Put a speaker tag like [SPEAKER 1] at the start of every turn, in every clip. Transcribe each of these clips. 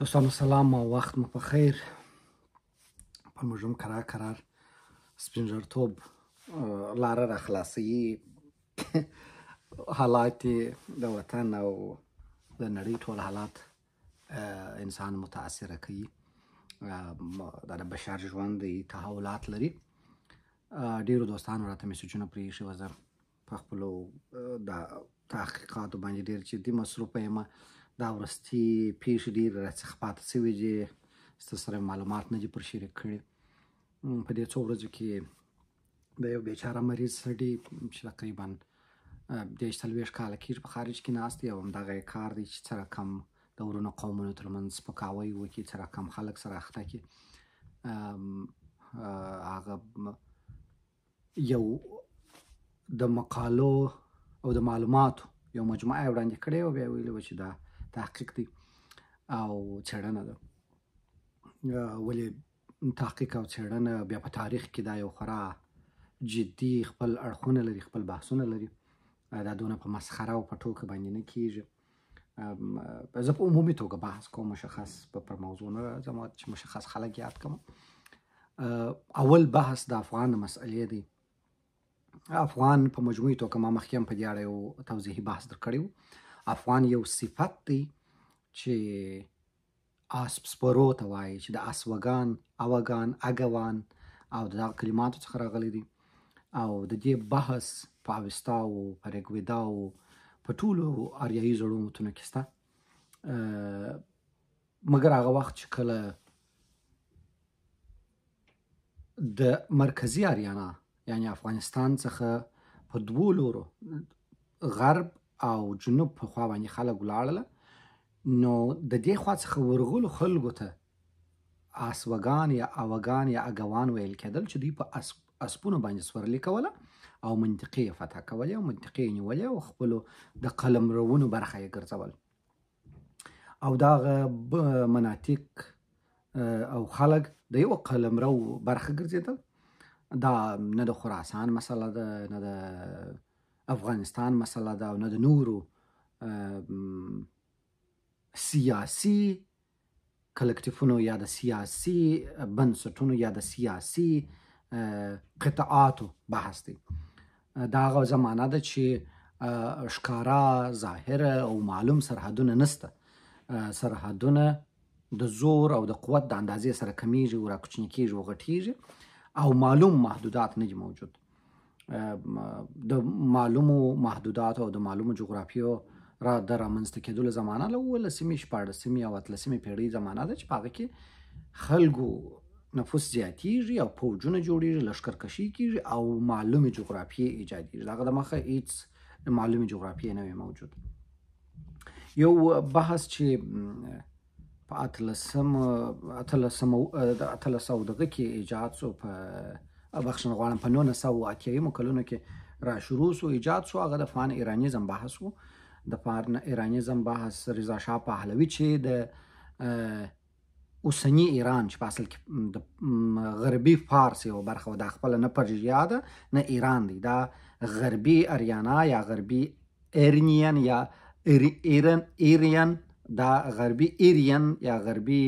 [SPEAKER 1] دوستانو سلام او وخت مو په خیر. په موږ هم کرار سپین ژیرتوب لاره را خلاصوي. حالات د وطن او د نړۍ ټول حالات انسان متاثره کوي. دا د بشر ژوند تحولات لري. ډیرو دوستانو راته میسجونه پرېښي وه. زه په خپلو د تحقیقاتو باندې ډېر جدي مصروفه یم. دا وروستي پیښې ډېرې راڅخه پاتې شوي دي. ستاسو سره معلومات نه دي پر شریک کړي. په دې څو ورځو کې د یو بیچاره مریض سړي چې تقریبا 30-40 کاله کېږي په خارج کې ناست دی او همدغه یې کار دی چې څه رقم د ورونو قومونو ترمنځ سپکاوی وکړي، څه رقم خلک سره اخته کړي. هغه یو د مقالو او د معلوماتو یو مجموعه یې وړاندې کړې او بیا ویلي وه چې دا تحقیق دی او څېړنه ده. ولې تحقیق او څېړنه بیا په تاریخ کې دا یو خورا جدي خپل اړخونه لري، خپل بحثونه لري. دا دونه په مسخره او په ټوکه باندې نه کېږي. زه په عمومي توګه بحث کوم، مشخص پر موضوع نه راځم چې مشخص خلک یاد کړم. اول بحث د افغان مسئلې دی. افغان په مجموعي توګه ما مخکې هم په دې اړه یو توضیحي بحث در کړی و. افغان یو صفت دی چې اسب سپرو ته وایي، چې د اسوګان، اوګان، اګوان او د دغه کلماتو څخه راغلی دی. او د دې بحث په اوستا او په ریګویدا او په ټولو اریایي زړو متونو کې شته. مګر هغه وخت چې کله د مرکزي اریانا یعنی افغانستان څخه په دوو لورو غرب او جنوب په خوا باندې خلک ولاړله، نو د دې خوا څخه ورغلو خلکو ته اسوګان یا اوګان یا اګوان ویل کېدل چې دوی په اسپونو باندې سورلي کوله او منطقې یې فتح کولې او منطقې یې نیولې او خپلو د قلمرونو برخه یې ګرځول. او دغه مناطق او خلک د یو قلمرو برخه ګرځېدل. دا نه د خراسان مسله ده، نه د افغانستان مسله ده او نه د نورو سیاسي کلکتیفونو یا د سیاسي بنسټونو یا د سیاسي قطعاتو بحث دی. دا هغه زمانه ده چې ښکاره، ظاهره او معلوم سرحدونه نسته. سرحدونه د زور او د قوت د اندازې سره کمیږي او راکوچني کېږي او غټېږي او معلوم محدودات نه دي موجود. د معلومو محدوداتو او د معلومو جغرافیو د رامنځته کېدلو زمانه له 15مې 16مې او 18مې پېړۍ زمانه ده چې په هغه کې خلکو نفوس زیاتېږي او پوځونه جوړېږي، لښکرکشي کېږي او معلومې جغرافیې ایجادېږي. د هغه دمخه هېڅ معلومې جغرافیې نه وي موجود. یو بحث چې په 1800 کې ایجاد شو، په بخښنه غواړم په 1980 کلونو کې را شروع شو، ایجاد شو. هغه د پان ایرانیزم بحث و. د پان ایرانیزم بحث رضا شاه پهلوي چې د اوسني ایران چې په اصل کې د غربي فارس یو برخه و، دا خپله نه پرژیا ده نه ایران دی، دا غربي اریانا یا غربي ایرنین یا ایرین، دا غربي ایرین یا غربي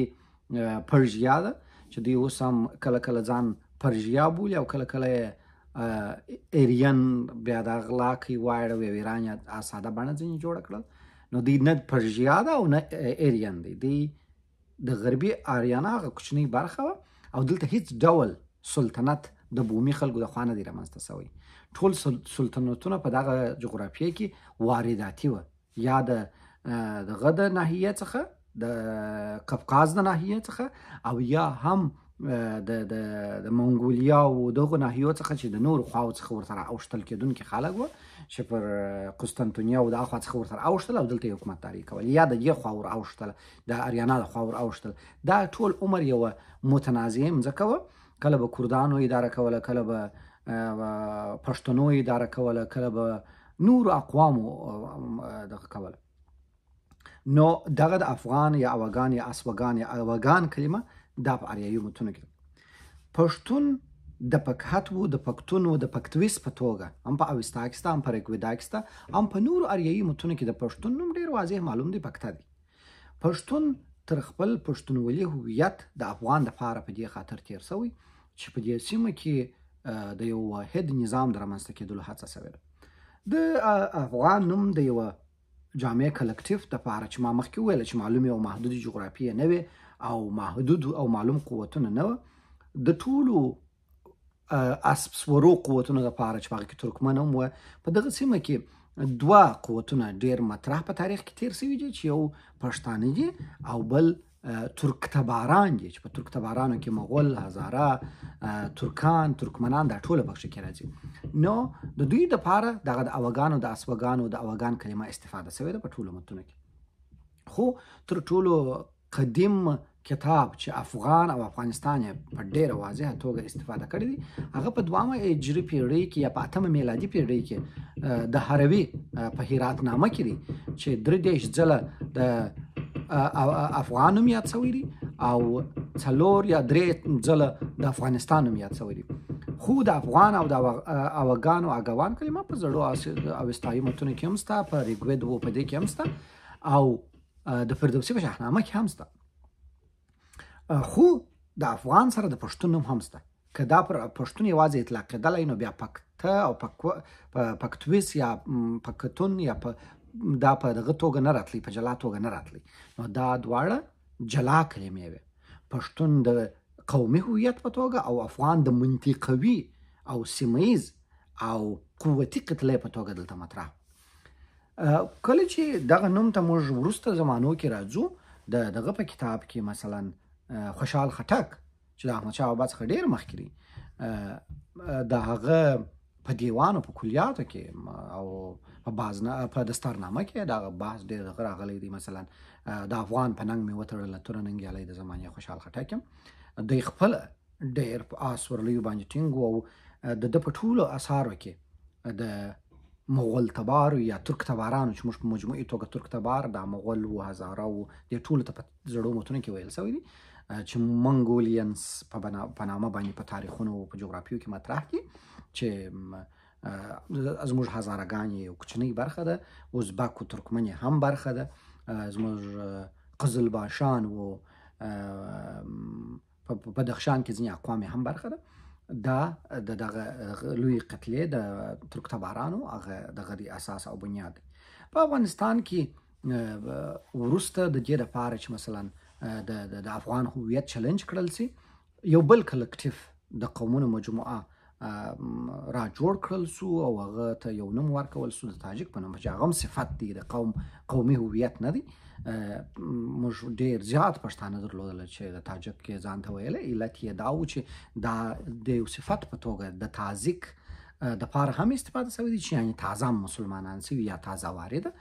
[SPEAKER 1] پرژیا ده چې دوی اوس هم کله کله ځان پرژیا بولي او کله کله ایرین بیا د غلا کوي واړه او ایران یا ساده بڼه ځینې جوړه کړل. نو دوی نه پرژیا ده او نه ایرین دی، دوی د غربي اریانا هغه کوچنۍ برخه وه او دلته هیڅ ډول سلطنت د بومي خلکو د خوا نه دی رامنځته شوی. ټول سلطنتونه په دغه جغرافیه کې وارداتي وه، یا دغه د ناحیې څخه، د قفقاز د ناحیې څخه، او یا هم د منګولیا او دغو ناحیو څخه چې د نورو خواو څخه ورسره اوښتل کېدونکي خلک وه چې پر قسطنطنیه او دغه خوا څخه ورسره اوښتل او دلته یې حکومتداري کول، یا د دې خوا ور اوښتل، د اریانا د خوا ور اوښتل. دا ټول عمر یوه متنازعه مځکه وه. کله به کردانو اداره کوله، کله به پښتنو اداره کوله، کله به نورو اقوامو دغه کوله. نو دغه د افغان یا اوګان یا اسوګان یا اوګان کلمه دا په اریایي متونو کې پښتون د پکهت و، د پښتون و، د پښتویس په توګه هم په اوستا کې شته، هم په ریګویدا کې شته، هم په نورو اریایي متونو کې د پښتون نوم ډېر واضح معلوم دی، پکته دی. پښتون تر خپل پښتونولي هویت د افغان دپاره په دې خاطر تیر شوی چې په دې سیمه کې د یو واحد نظام د رامنځته کېدلو هڅه شوې ده. د افغان نوم د یوه جامع کلکټیف دپاره چې ما مخکې وویله چې معلومې او محدودې جغرافیې نه وې او محدود او معلوم قوتونه نه وه، د ټولو اسب سورو قوتونو دپاره چې په هغه کې ترکمن هم وه، په دغه سیمه کې دوه قوتونه ډېر مطرح په تاریخ کې تیر شوي دي چې یو پښتانه دي او بل ترکتباران دي چې په ترکتبارانو کې مغول، هزاره، ترکان، ترکمنان دا ټوله پکښې کې راځي. نو د دوی دپاره دغه د اوغانو د اسوګانو د اوغان کلمه استفاده شوې ده په ټولو متونو کې. خو تر ټولو قدیم کتاب چې افغان او افغانستان په ډېره واضحه توګه استفاده کړې دي هغه په 2مه هجري پیړۍ کې یا په 8مه میلادي پیړۍ کې د هروي په هرات نامه کې دي چې 33 ځله د افغان نوم یاد شوی دی او 4 یا 3 ځله د افغانستان نوم یاد شوی دی. خو د افغان او د اوغان او اګوان کلمه په زړو اوستایي متونو کې هم شته، په ریګوید و په دې کې هم شته او د فردوسي په شاهنامه کې هم شته. خو د افغان سره د پښتون نوم هم شته. که دا پر پښتون یوازې اطلاق کېدلی نو بیا پکته او پکتویس یا پکتون یا دا په دغه توګه نه راتلی، په جلا توګه نه راتلی. نو دا دواړه جلا کلمې وې، پښتون د قومي هویت په توګه او افغان د منطقوي او سیمهیز او قوتي قتلې په توګه دلته مطرح. کله چې دغه نوم ته موږ وروسته زمانو کې راځو، دغه په کتاب کې مثلا خوشحال خټک چې د احمدشاه بابا څخه ډېر مخکې دی، د هغه په دیوانو په کلیاتو کې او په دستارنامه کې دغه بحث ډېر دغه راغلی دی. مثلا د افغان په ننګ مې وتړله توره ننګیالی د زمانې خوشحال خټک یم دوی خپله ډېر په آس ورلیو باندې ټینګ و او د ده په ټولو اثارو کې د مغول تبارو یا ترک تبارانو چې موږ په مجموعي توګه ترک تبار د مغول و هزاره و دې ټولو ته په زړو متونو کې ویل شوي دي چې منګولینس په نامه باندې په تاریخونو په جغرافیو کې مطرح دي چې زموږ هزارهګان یې یو کوچنۍ برخه ده، ازبک و ترکمن یې هم برخه ده، زموږ قزلباشان و په بدخشان کې ځینې اقوام یې هم برخه ده. دا د دغه لوی قتلې د ترک تبارانو هغه دغه د اساس او بنیاد دی. په افغانستان کې وروسته د دې دپاره چې مثلا د افغان هویت چلنج کړل سي، یو بل کلکټیف د قومونو مجموعه را جوړ کړل سو او هغه ته یو نوم ورکول سو د تاجک په نوم چې هغه هم صفت دی د قومي هویت نه دی. موږ ډېر زیات پښتانه درلودل چې د تاجک کې ځان ته ویله، علت یې دا و چې دا د یو صفت په توګه د تازک د پاره هم استفاده شوی دی چې یعنی تازه مسلمانان سوي یا تازه وارده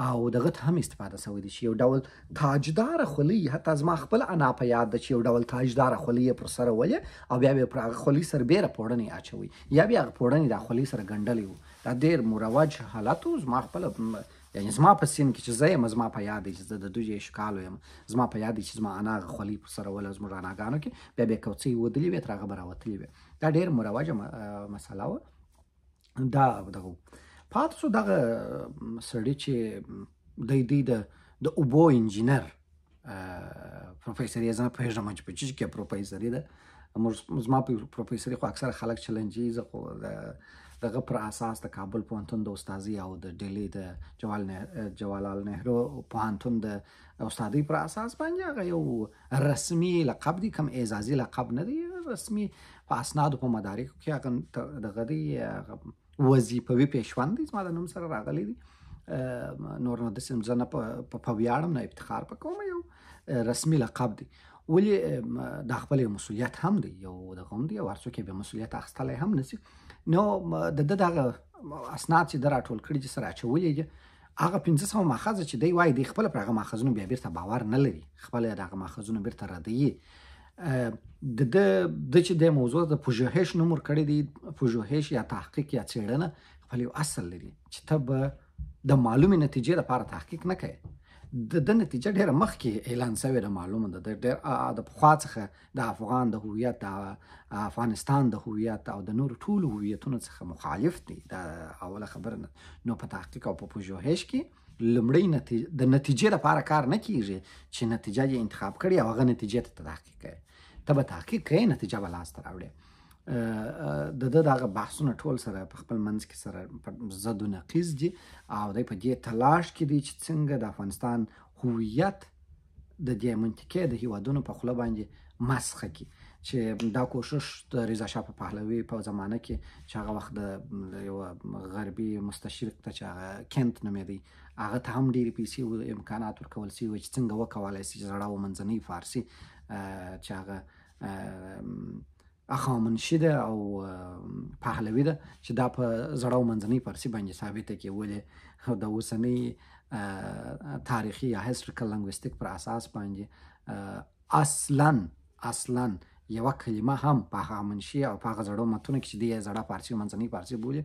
[SPEAKER 1] او دغه ته هم استفاده شوی دی چې یو ډول تاجدار خولي، حتی زما خپل انا په یاد ده چې یو ډول تاجدار خولي پر سره ولې او بیا به پر هغه خولي سره بیره پوړنې اچوي یا بیا هغه پوړنې د خولي سره ګنډلې وو. دا ډېر مروج حالت و. زما خپل یعنی زما په سین کې چې زه یم، زما په یاد دی چې زه د 2 اشکالو یم، زما په یاد دی چې زما انا هغه خولي پر سره وله زموږ اناګانو کې بیا بیا کوڅې ودلې وې تر هغه به راوتلې وې. دا ډېر مروجه مسله وه. دا دغه پاتې شو دغه سړي چې دی د اوبو انجینر پروفیسر یې، زه نه پوهېږم چې په چیز کې پروفیسر یې ده. زما په پروفیسري خو اکثره خلک چلنجي، زه خو دغه پر اساس د کابل پوهنتون د استادي او د ډیلي د جواهرلال نهرو پوهنتون د استادي پر اساس باندې هغه یو رسمي لقب دی، کوم اعزازي لقب نه دی، رسمي په اسنادو په مدارکو کې هغه دغه دی وظیفوي پیشوند دی، زما د نوم سره راغلی دی. نور نو داسې زه نه په ویاړم نه افتخار په کوم، یو رسمي لقب دی. ولې دا خپل یو مسؤلیت هم دی، یو دغه هم دی او هر څوک یې به مسؤلیت اخیستلی هم نشي. نو د ده دغه اسناد چې ده راټول کړي چې سره اچولي دي هغه 500 ماخذه چې دی وایي دی خپله پر هغه ماخذونو بیا بیرته باور نه لري، خپله یې د هغه ماخذونو بیرته ردوي. د چې د موضوع د پژوهش نوم ورکړی دی، پژوهش یا تحقیق یا څېړنه خپل یو اصل لري چې ته به د معلومې نتیجې لپاره تحقیق نه کوې. د نتیجه ډېره مخکې اعلان شوې ده، معلومه ده د پخوا څخه د افغان د هویت، د افغانستان د هویت او د نورو ټولو هویتونو څخه مخالف دی. دا اوله خبره نه. نو په تحقیق او په پژوهش کې لومړی د نتیجې لپاره کار نه کیږي چې نتیجه یې انتخاب کړي او هغه نتیجې ته تحقیق کوي. ته به تحقیق کوي، نتیجه به لاسته راوړې. د دغه بحثونه ټول سره په خپل منځ کې سره ضد و نقیض دي او دی په دې تلاش کې دی چې څنګه د افغانستان هویت د دې منطقې د هیوادونو په خوله باندې مسخه کړي. چې دا کوشش د رضا شاه پهلوي په زمانه کې چې هغه وخت د یو غربي مستشرق ته چې هغه کینت نومېدی، هغه ته هم ډېرې پیسې او امکانات ورکول سوي وو چې څنګه وکولای شي زړه او منځنۍ فارسي چې هغه اخامنشي ده او پهلوي ده چې دا په زړه او منځنۍ فارسي باندې ثابته کړي. ولې د اوسنۍ تاریخي یا هیستریکل لنګویستیک پر اساس باندې اصلا یوه کلمه هم په اخامنشي او په هغه زړو متونو کې چې دی زړه فارسي او منځنۍ فارسي بولي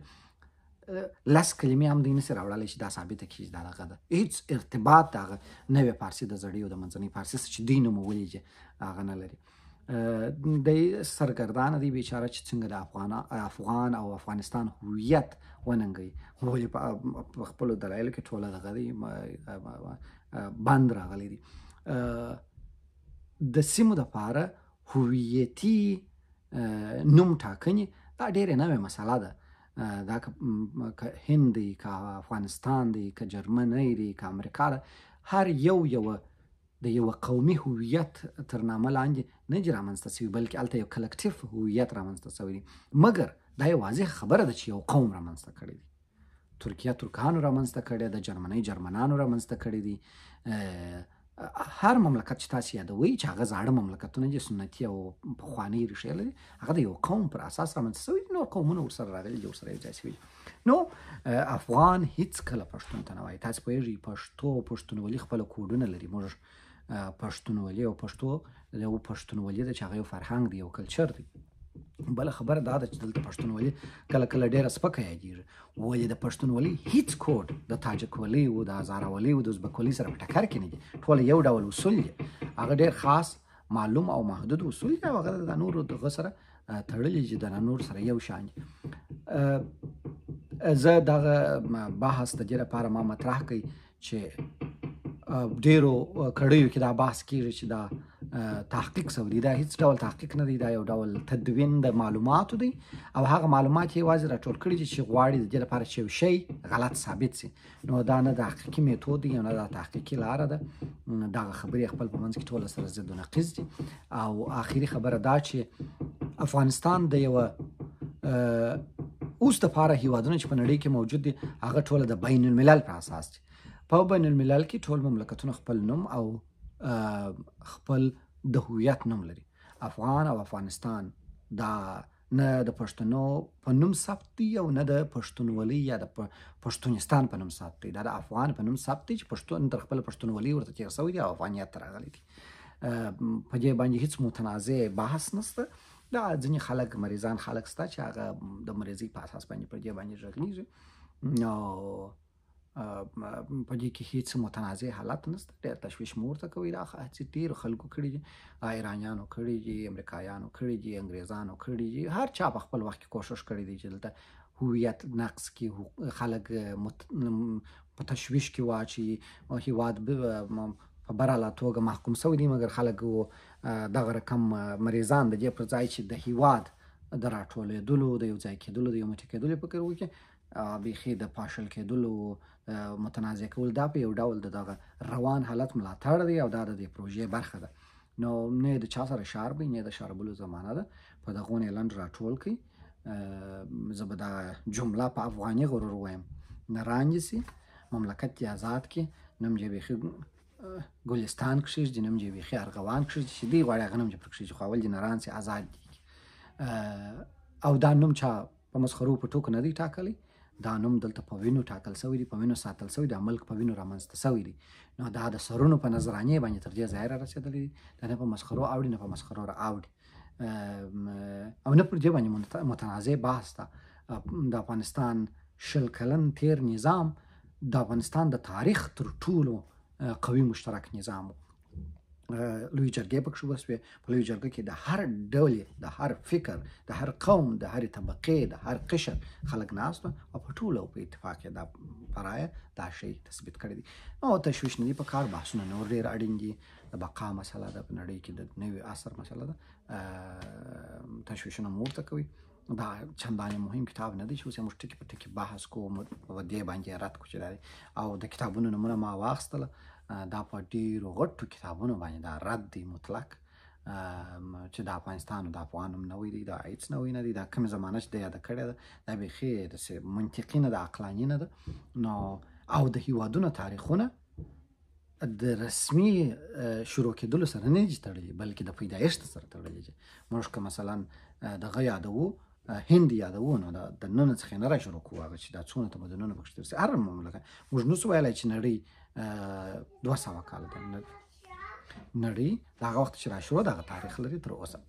[SPEAKER 1] 10 کلمې هم دی نسي راوړلی چې دا ثابته کړي چې دا دغه ده. هېڅ ارتباط د هغه نوې فارسي د زړې او د منځنۍ فارسي چې دی نومولي هغه نه لري. دی سرګردانه دی بیچاره چې څنګه د افغان او افغانستان هویت وننګوي. ولې په خپلو دلایلو کې ټوله دغه دی بند راغلی دی. د سیمو دپاره هویتي نوم ټاکنې دا ډېرې نوې مسله ده. دا که هند دی، که افغانستان دی، که جرمنی دی، که امریکا ده، هر یوه د یو قومي هویت تر نامه لاندې نه دي رامنځته سوي، بلکې هلته یو کلکټیف هویت رامنځته سوی دی. مګر دا یو واضح خبره ده چې یو قوم رامنځته کړی دی. ترکیه ترکانو رامنځته کړی ده، جرمني جرمنانو رامنځته کړی دی. هر مملکت چې تاسو یادوئ چې هغه زاړه مملکتونه دي، سنتي او پخواني ریښې لري، هغه د یو قوم پر اساس رامنځته سوي دي. نور قومونه ورسره راغلي دي، ورسره یو ځای سوي دي. نو افغان هېڅکله پښتون ته نه وایي. تاسو پوهېږئ پښتونولي خپله کوډونه لري. موږ پښتونولي او پښتو یو پښتونولي ده چې هغه یو فرهنګ دی، یو کلچر دی. بله خبره دا ده چې دلته پښتونولي کله کله ډېره سپکه یادېږي. ولې د پښتونولي هېڅ کوډ د تاجکولي او د هزارولي او د ازبکولي سره په ټکر کې نه دي. ټوله یو ډول اصول دي. هغه ډېر خاص معلوم او محدود اصول دي او هغه د نورو دغه سره تړلي دي، د نور سره یو شان دي. زه دغه بحث د دې لپاره ما مطرح کړی چې ډېرو کړیو کې دا بحث کېږي چې دا تحقیق سوی دی. دا هېڅ ډول تحقیق نه دی، دا یو ډول تدوین د معلوماتو دی او هغه معلومات یې یوازې راټول کړي دي چې غواړي د دې لپاره چې یو شی غلط ثابت سي. نو دا نه د حقیقي میتود دی او نه د تحقیقي لاره ده. دغه خبرې خپل په منځ کې ټوله سره ضد و نقیض دي. او آخري خبره دا چې افغانستان د یوه اوس دپاره هیوادونه چې په نړۍ کې موجود دي هغه ټوله د بین الملل په اساس دي. په بین الملل کې ټول مملکتونه خپل نوم او خپل د هویت نوم لري. افغان او افغانستان دا نه د پښتنو په نوم ثبت دی او نه د پښتونولي یا د پښتونستان په نوم ثبت دی. دا د افغان په نوم ثبت دی چې پښتون تر خپل پښتونولي ورته تېر سوی دی او افغانیت ته راغلی دی. په دې باندې هېڅ متنازع بحث نشته. دا ځینې خلک مریضان خلک شته چې هغه د مریضۍ په اساس باندې پر دې باندې غږېږي. نو په دې کې هېڅ متنازع حالت نشته. ډېر تشویش مو ورته کوي. دا هڅې ډېرو خلکو کړي دي، ایرانیانو کړي دي، امریکایانو کړي دي، انګریزانو کړي دي. هر چا په خپل وخت کې کوشش کړی دی چې دلته هویت نقص کړي، خلک په تشویش کې واچي. هېواد په براله توګه محکوم سوی دی، مګر خلک دغه رقم مریضان د دې پر ځای چې د هېواد د راټولېدلو، د یو ځای کېدلو، د یو موټی کېدلو فکر وکړي، بیخي د پاشل کېدلو متنازع کول، دا په یو ډول د دغه روان حالت ملاتړ دی او دا د دې پروژې برخه ده. نو نه د چا سره شاربي، نه د شاربلو زمانه ده. په دغو نه لنډ راټول کړئ. زه به دا جمله په افغاني غرور وایم: نه رانجسي مملکت دې آزاد کړي، نم دې بیخي ګلستان کښېږدي، نم دې بیخي ارغوان کښېږدي، چې دی غواړي هغه نوم دې پرې کښېږدي، خو اول دې نه رانسي آزاد دي. او دا نوم چا په مسخرو په ټوکو نه دی ټاکلی. دا نوم دلته په وینو ټاکل سوی دی، په وینو ساتل سوی دی، ملک په وینو رامنځته سوی دی. نو دا د سرونو په نظرانې باندې تر دې ځایه را رسېدلی دی. دا نه په مسخرو اوړي، نه په مسخرو را اوړي، او نه پر دې باندې متنازع بحث ده. د افغانستان 20 کلن تیر نظام د افغانستان د تاریخ تر ټولو قوي مشترک نظام و. لوی جرګې پکښې وسوې. په لوی جرګه کې د هر ډولې، د هر فکر، د هر قوم، د هر طبقې، د هر قشر خلک ناست وو او په ټولو په اتفاق یې دا لپاره دا شی تثبیت کړی دی. نو تشویش نه دی په کار، بحثونه نور ډېر اړین دي. د بقا مسله ده په نړۍ کې، د نوي عصر مسله ده. تشویشونه مو ورته کوي. دا چندانې مهم کتاب نه دی چې اوس یې موږ ټکي په ټکي بحث کوو او دې باندې رد کړو چې دا دی. او د کتابونو نومونه ما واخیستله، دا په ډېرو غټو کتابونو باندې دا رد دی مطلق، چې د افغانستان او د افغان هم نوی دی، دا هېڅ نوی نه دی. دا کومه زمانه چې ده یاده کړې ده دا بیخي داسې منطقي نه ده، عقلاني نه ده. نو او د هېوادونو تاریخونه د رسمي شروع کېدلو سره نه دي تړلي، بلکې د پیدایښت سره تړلي دي. موږ که مثلا دغه یادوو، هند یادوو، نو د نن څخه نه را شروع کوو، هغه چې دا څونه تمدنونه پکښې تېر شوي. هر مملکت موږ نسو ویلی چې نړۍ 200 کاله ده. نړۍ د هغه وخت چې را شروع دغه تاریخ لري تر اوسه.